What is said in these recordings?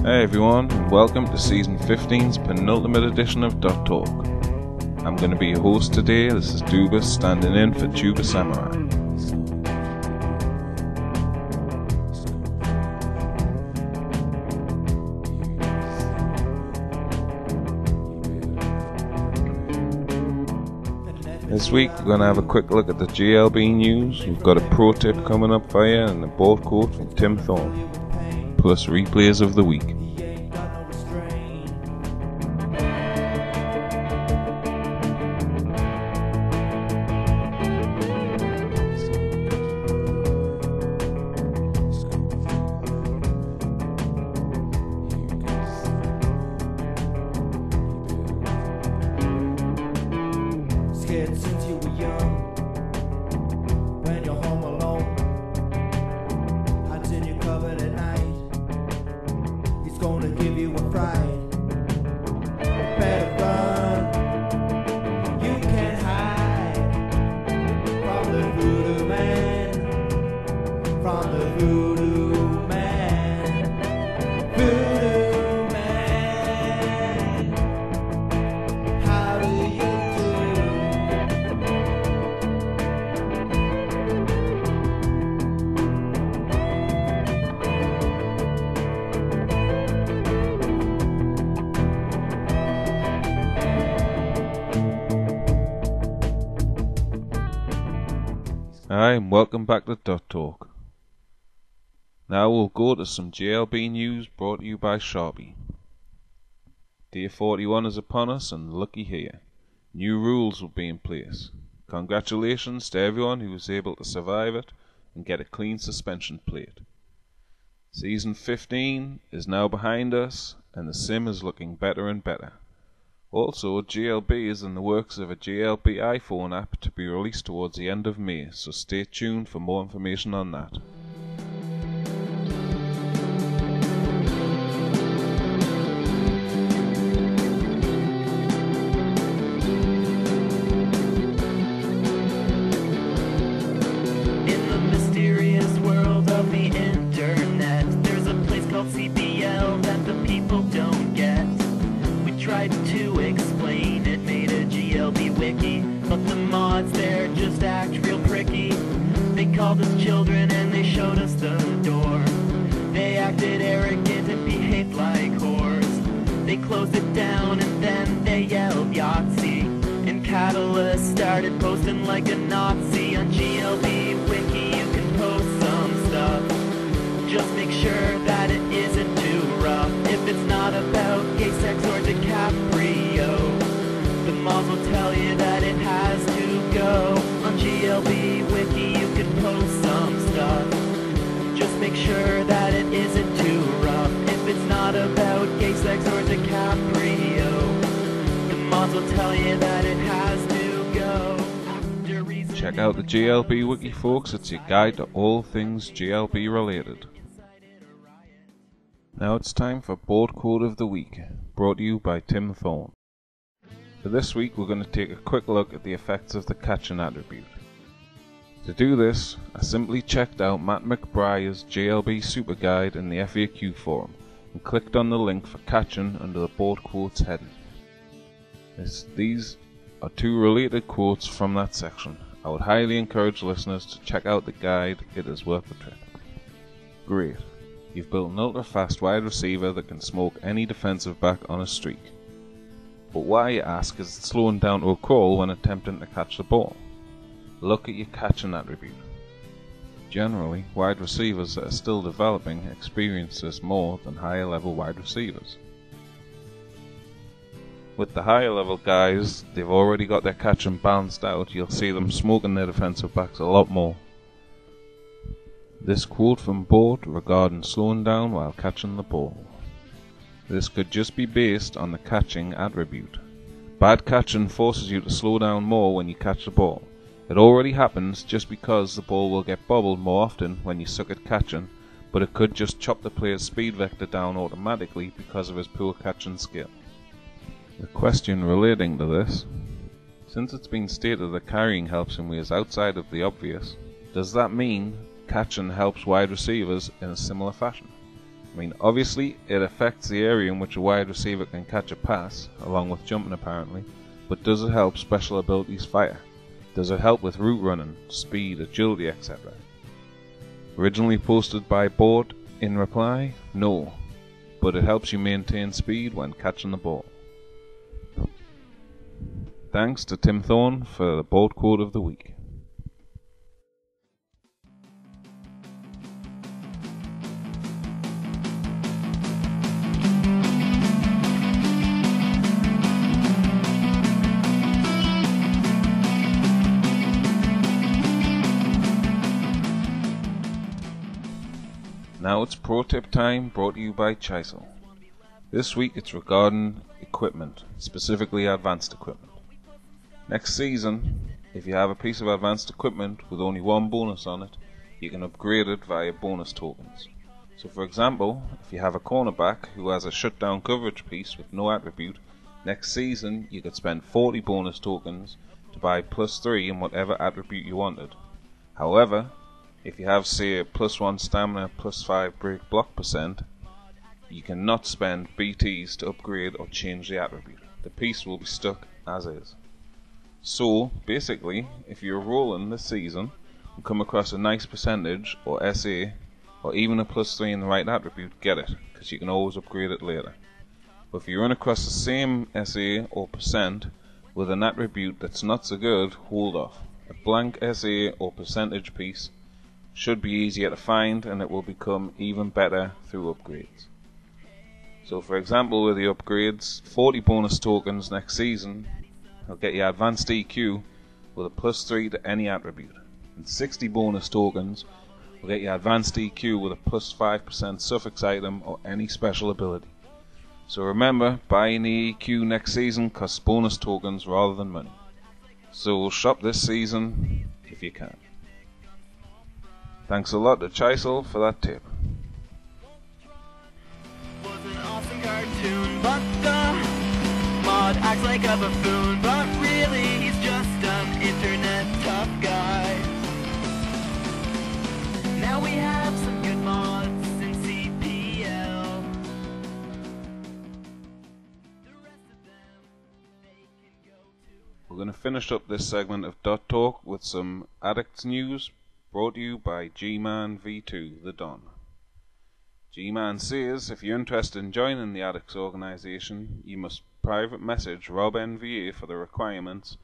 Hey everyone, and welcome to Season 15's penultimate edition of Talk. I'm going to be your host today. This is Doobas standing in for Tuba Samurai. This week we're going to have a quick look at the JLB news. We've got a pro tip coming up for you and a board quote from Tim Thorne, plus replays of the week. Since you were young, when you're home alone, hands in your cupboard at night, he's gonna give you a fright. Better run, you can't hide from the voodoo man, from the voodoo man, voodoo man. How do you do? Hi, and welcome back to Talk. Now we'll go to some JLB news brought to you by Sharpie. Day 41 is upon us, and looky here, new rules will be in place. Congratulations to everyone who was able to survive it and get a clean suspension plate. Season 15 is now behind us, and the sim is looking better and better. Also, JLB is in the works of a JLB iPhone app to be released towards the end of May, so stay tuned for more information on that. In the mysterious world of the internet, there's a place called CPL that the people don't get. We tried to explain it, made a GLB wiki, but the mods there just act real pricky. They called us children and they showed us the door. They acted arrogant and behaved like whores. They closed it down and then they yelled Yahtzee. And Catalyst started posting like a Nazi. On GLB wiki you can post some stuff. Just make sure that it isn't too rough. If it's not about gay sex or DiCaprio, the mods will tell you that it has to go. On GLB wiki you can post some stuff. Just make sure that it isn't too rough. If it's not about gay sex or DiCaprio, the mods will tell you that it has to go. After reason Check out the JLB wiki, folks. It's your guide to all things JLB related. Now it's time for board quote of the week, brought to you by Tim Thorne. For this week we're going to take a quick look at the effects of the catching attribute. To do this, I simply checked out Matt McBriar's JLB Super Guide in the FAQ forum and clicked on the link for catching under the board quotes heading. These are two related quotes from that section. I would highly encourage listeners to check out the guide, it is worth the trip. Great. You've built an ultra-fast wide receiver that can smoke any defensive back on a streak. But why, you ask, is it slowing down to a crawl when attempting to catch the ball? Look at your catching attribute. Generally, wide receivers that are still developing experience this more than higher level wide receivers. With the higher level guys, they've already got their catching balanced out. You'll see them smoking their defensive backs a lot more. This quote from Board regarding slowing down while catching the ball. This could just be based on the catching attribute. Bad catching forces you to slow down more when you catch the ball. It already happens just because the ball will get bobbled more often when you suck at catching, but it could just chop the player's speed vector down automatically because of his poor catching skill. The question relating to this: since it's been stated that carrying helps in ways outside of the obvious, does that mean catching helps wide receivers in a similar fashion? I mean, obviously, it affects the area in which a wide receiver can catch a pass, along with jumping apparently, but does it help special abilities fire? Does it help with route running, speed, agility, etc.? Originally posted by Board in reply, no, but it helps you maintain speed when catching the ball. Thanks to Tim Thorne for the board quote of the week. Now it's pro tip time, brought to you by Chisel. This week it's regarding equipment, specifically advanced equipment. Next season, if you have a piece of advanced equipment with only one bonus on it, you can upgrade it via bonus tokens. So for example, if you have a cornerback who has a shutdown coverage piece with no attribute, next season you could spend 40 bonus tokens to buy +3 in whatever attribute you wanted. However, if you have, say, a +1 stamina, +5 break block %, you cannot spend BTs to upgrade or change the attribute. The piece will be stuck as is. So, basically, if you're rolling this season and come across a nice percentage, or SA, or even a +3 in the right attribute, get it, because you can always upgrade it later. But if you run across the same SA or % with an attribute that's not so good, hold off. A blank SA or percentage piece should be easier to find, and it will become even better through upgrades. So for example, with the upgrades, 40 bonus tokens next season will get you advanced EQ with a +3 to any attribute, and 60 bonus tokens will get you advanced EQ with a +5% suffix item or any special ability. So remember, buying the EQ next season costs bonus tokens rather than money. So shop this season if you can. Thanks a lot to Chisel for that tip. Was an awesome cartoon, but the mod acts like a buffoon. But really, he's just an internet tough guy. Now we have some good mods in CPL. The rest of them, they can go to. We're going to finish up this segment of Dot Talk with some Addicts news, brought to you by G-Man V2, the Don. G-Man says if you're interested in joining the Addicts organisation, you must private message Rob NVA for the requirements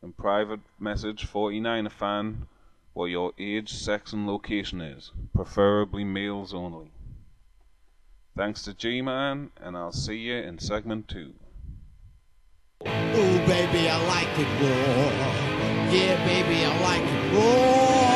and private message 49erFan what your age, sex and location is, preferably males only. Thanks to G-Man, and I'll see you in segment 2. Ooh, baby, I like it raw. Yeah, baby, I like it raw.